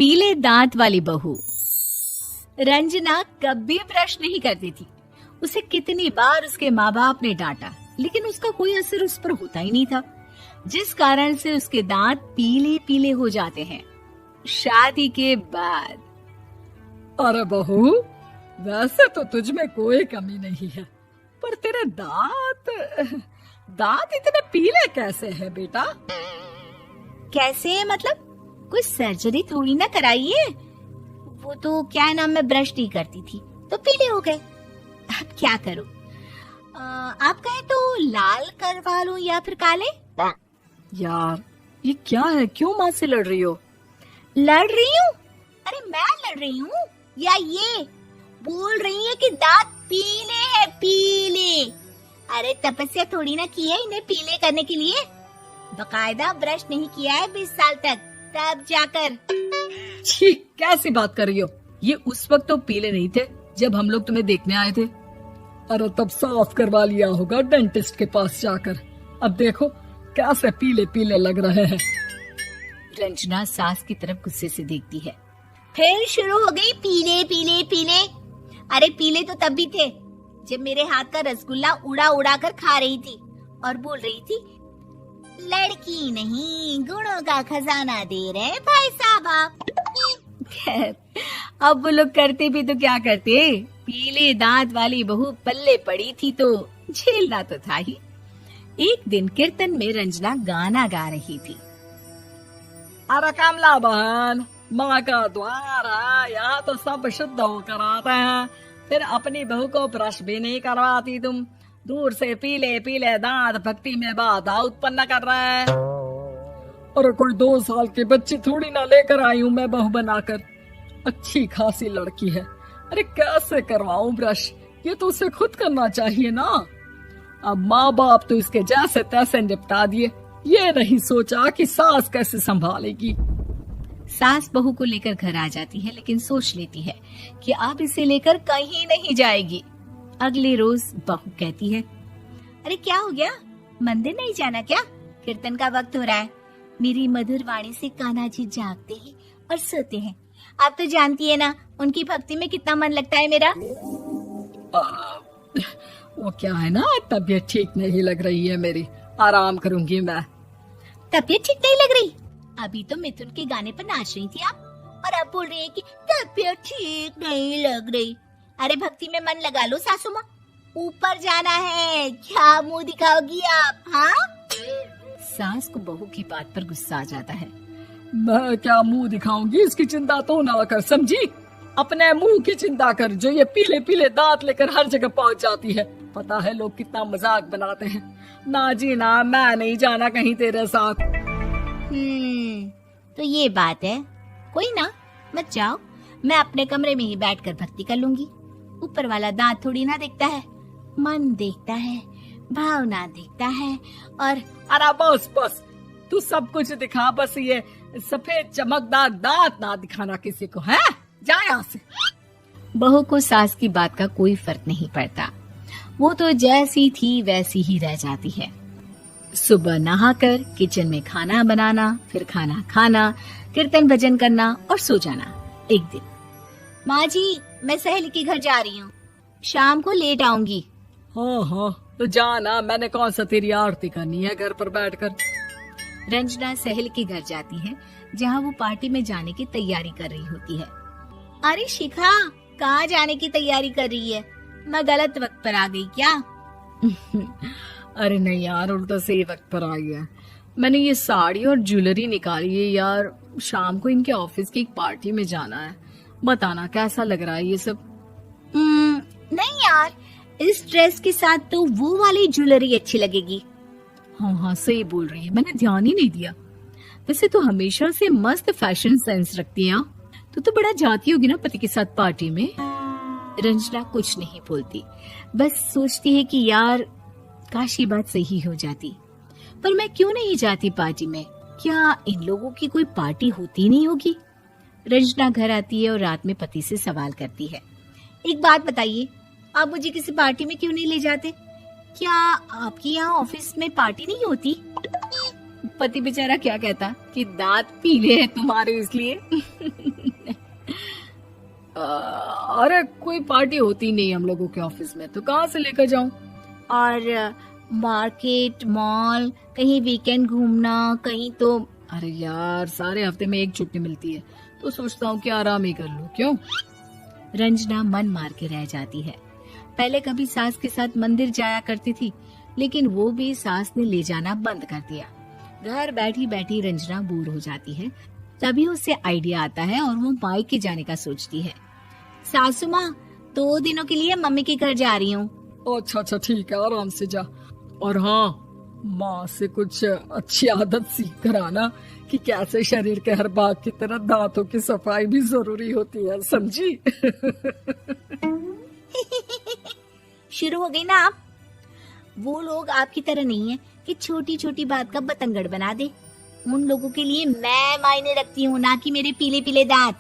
पीले दांत वाली बहू। रंजना कभी ब्रश नहीं करती थी। उसे कितनी बार उसके माँ बाप ने डांटा, लेकिन उसका कोई असर उस पर होता ही नहीं था, जिस कारण से उसके दांत पीले पीले हो जाते हैं। शादी के बाद। अरे बहू, वैसे तो तुझ में कोई कमी नहीं है, पर तेरे दांत इतने पीले कैसे हैं बेटा? कैसे है मतलब? कोई सर्जरी थोड़ी ना कराई है। वो तो क्या नाम, मैं ब्रश नहीं करती थी तो पीले हो गए। अब क्या करूं? आप कहें तो लाल करवा लूं या फिर काले? यार ये क्या है, क्यों माँ से लड़ रही हो? लड़ रही हूँ? अरे मैं लड़ रही हूँ या ये बोल रही है कि दांत पीले हैं, पीले। अरे तपस्या थोड़ी ना की है इन्हें पीले करने के लिए। बकायदा ब्रश नहीं किया है 20 साल तक, तब जाकर। छी, कैसी बात कर रही हो? ये उस वक्त तो पीले नहीं थे जब हम लोग तुम्हें देखने आए थे। अरे तब साफ करवा लिया होगा डेंटिस्ट के पास जाकर। अब देखो कैसे पीले पीले लग रहे हैं। रंजना सास की तरफ गुस्से से देखती है। फिर शुरू हो गई पीले पीले पीले। अरे पीले तो तब भी थे जब मेरे हाथ का रसगुल्ला उड़ा उड़ा कर खा रही थी और बोल रही थी, लड़की नहीं गुणों का खजाना दे रहे भाई साहब आप। खैर, अब वो लोग करते भी तो क्या करते, पीले दांत वाली बहू पल्ले पड़ी थी तो झेलना तो था ही। एक दिन कीर्तन में रंजना गाना गा रही थी। अरे कमला बहन, माँ का द्वार है, यहाँ तो सब शुद्ध होकर आते हैं, फिर अपनी बहू को ब्रश भी नहीं करवाती तुम। दूर से पीले पीले दांत भक्ति में बाधा उत्पन्न कर रहे हैं। अरे कोई 2 साल के बच्ची थोड़ी ना लेकर आई हूँ मैं बहू बनाकर। अच्छी खासी लड़की है, अरे कैसे करवाऊं ब्रश? ये तो उसे खुद करना चाहिए ना। अब माँ बाप तो इसके जैसे तैसे निपटा दिए, ये नहीं सोचा कि सास कैसे संभालेगी। सास बहू को लेकर घर आ जाती है, लेकिन सोच लेती है कि अब इसे लेकर कहीं नहीं जाएगी। अगले रोज बहू कहती है, अरे क्या हो गया, मंदिर नहीं जाना क्या? कीर्तन का वक्त हो रहा है। मेरी मधुर वाणी से कान्हा जी जागते हैं और सोते हैं। आप तो जानती है ना उनकी भक्ति में कितना मन लगता है मेरा। वो क्या है ना, तबीयत ठीक नहीं लग रही है मेरी, आराम करूंगी मैं। तबीयत ठीक नहीं लग रही? अभी तो मिथुन के गाने पर नाच रही थी आप, और अब बोल रही है कि तबीयत ठीक नहीं लग रही। अरे भक्ति में मन लगा लो सासू माँ, ऊपर जाना है, क्या मुंह दिखाओगी आप? हाँ? सास को बहू की बात पर गुस्सा आ जाता है। मैं क्या मुंह दिखाऊंगी, इसकी चिंता तो ना कर, समझी? अपने मुंह की चिंता कर, जो ये पीले पीले दांत लेकर हर जगह पहुंच जाती है। पता है लोग कितना मजाक बनाते हैं। ना जी ना, मैं नहीं जाना कहीं तेरे साथ। तो ये बात है। कोई ना, मत जाओ, मैं अपने कमरे में ही बैठकर भक्ति कर लूंगी। ऊपर वाला दांत थोड़ी ना देखता है, मन देखता है, भावना देखता है। और अरे बस बस, तू सब कुछ दिखा, बस ये सफेद चमकदार दांत ना दिखाना किसी को, है? जा यहाँ से। बहू को सास की बात का कोई फर्क नहीं पड़ता, वो तो जैसी थी वैसी ही रह जाती है। सुबह नहाकर किचन में खाना बनाना, फिर खाना खाना, कीर्तन भजन करना और सो जाना। एक दिन, माँ जी मैं सहेली के घर जा रही हूँ, शाम को लेट आऊंगी। हाँ हाँ तो जाना, मैंने कौन सा तेरी आरती करनी है घर पर बैठकर। रंजना सहेली के घर जाती है, जहाँ वो पार्टी में जाने की तैयारी कर रही होती है। अरे शिखा, कहाँ जाने की तैयारी कर रही है? मैं गलत वक्त पर आ गई क्या? अरे नहीं यार, उल्टा सही वक्त पर आ गया। मैंने ये साड़ी और ज्वेलरी निकाली है यार, शाम को इनके ऑफिस की एक पार्टी में जाना है। बताना कैसा लग रहा है ये सब? नहीं यार, इस ड्रेस के साथ तो वो वाली ज्वेलरी अच्छी लगेगी। हाँ हाँ सही बोल रही है, मैंने ध्यान ही नहीं दिया। वैसे तो हमेशा से मस्त फैशन सेंस रखती है। तो बड़ा जाती होगी ना पति के साथ पार्टी में। रंजना कुछ नहीं बोलती, बस सोचती है कि यार काश ये बात सही हो जाती, पर मैं क्यों नहीं जाती पार्टी में? क्या इन लोगों की कोई पार्टी होती नहीं होगी? रंजना घर आती है और रात में पति से सवाल करती है, एक बात बताइए, आप मुझे किसी पार्टी में क्यों नहीं ले जाते? क्या आपके यहाँ ऑफिस में पार्टी नहीं होती? पति बेचारा क्या कहता कि दांत पीले हैं तुम्हारे इसलिए। अरे कोई पार्टी होती नहीं हम लोगों के ऑफिस में, तो कहाँ से लेकर जाऊं? और मार्केट, मॉल, कहीं वीकेंड घूमना, कहीं तो। अरे यार सारे हफ्ते में एक छुट्टी मिलती है, तो सोचता हूँ कि आराम ही कर लूं। क्यों? रंजना मन मार के रह जाती है। पहले कभी सास के साथ मंदिर जाया करती थी, लेकिन वो भी सास ने ले जाना बंद कर दिया। घर बैठी बैठी रंजना बोर हो जाती है। तभी उसे आइडिया आता है और वो मायके जाने का सोचती है। सासू माँ, 2 दिनों के लिए मम्मी के घर जा रही हूँ। अच्छा ठीक है, आराम से जा। और हाँ, माँ से कुछ अच्छी आदत सीख कर आना कि कैसे शरीर के हर भाग की तरह दांतों की सफाई भी जरूरी होती है, समझी? शुरू हो गई ना आप। वो लोग आपकी तरह नहीं है कि छोटी छोटी बात का बतंगड़ बना दे। उन लोगों के लिए मैं मायने रखती हूँ, ना कि मेरे पीले पीले दांत।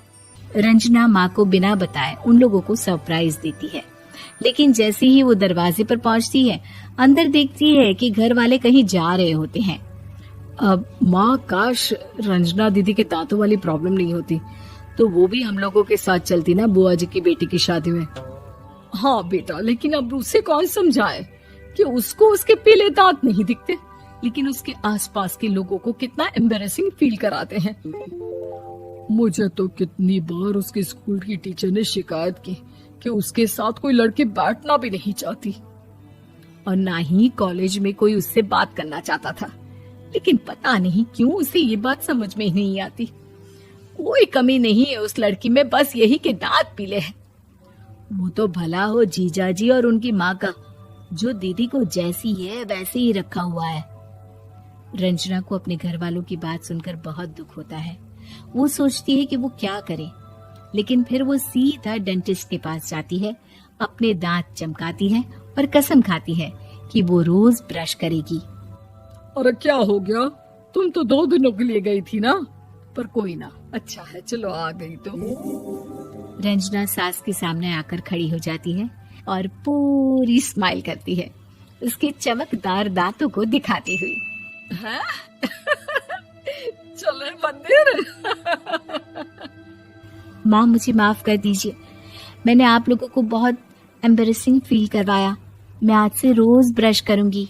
रंजना माँ को बिना बताए उन लोगों को सरप्राइज देती है, लेकिन जैसे ही वो दरवाजे पर पहुंचती है, अंदर देखती है कि घर वाले कहीं जा रहे होते हैं। अब माँ, काश रंजना दीदी के दांतों वाली प्रॉब्लम नहीं होती, तो वो भी हम लोगों के साथ चलती ना बुआ जी की बेटी की शादी में। हाँ बेटा, लेकिन अब उसे कौन समझाए कि उसको उसके पीले दांत नहीं दिखते, लेकिन उसके आसपास के लोगों को कितना एम्बैरेसिंग फील कराते हैं। मुझे तो कितनी बार उसके स्कूल की टीचर ने शिकायत की कि उसके साथ कोई लड़की बैठना भी नहीं चाहती, और ना ही कॉलेज में कोई उससे बात करना चाहता था। लेकिन पता नहीं क्यों उसे ये बात समझ में ही नहीं आती। कोई कमी नहीं है उस लड़की में, बस यही कि दांत पीले हैं। वो तो भला हो जीजा जी और उनकी माँ का, जो दीदी को जैसी है वैसे ही रखा हुआ है। रंजना को अपने घर वालों की बात सुनकर बहुत दुख होता है। वो सोचती है कि वो क्या करे, लेकिन फिर वो सीधा डेंटिस्ट के पास जाती है, अपने दांत चमकाती है और कसम खाती है कि वो रोज ब्रश करेगी। अरे क्या हो गया? तुम तो 2 दिनों के लिए गई थी ना, पर कोई ना, अच्छा है, चलो आ गई तो। रंजना सास के सामने आकर खड़ी हो जाती है और पूरी स्माइल करती है, उसके चमकदार दांतों को दिखाती हुई। हैं? चले मंदिर। माँ, मुझे माफ कर दीजिए, मैंने आप लोगों को बहुत एम्बैरेसिंग फील करवाया। मैं आज से रोज ब्रश करूंगी।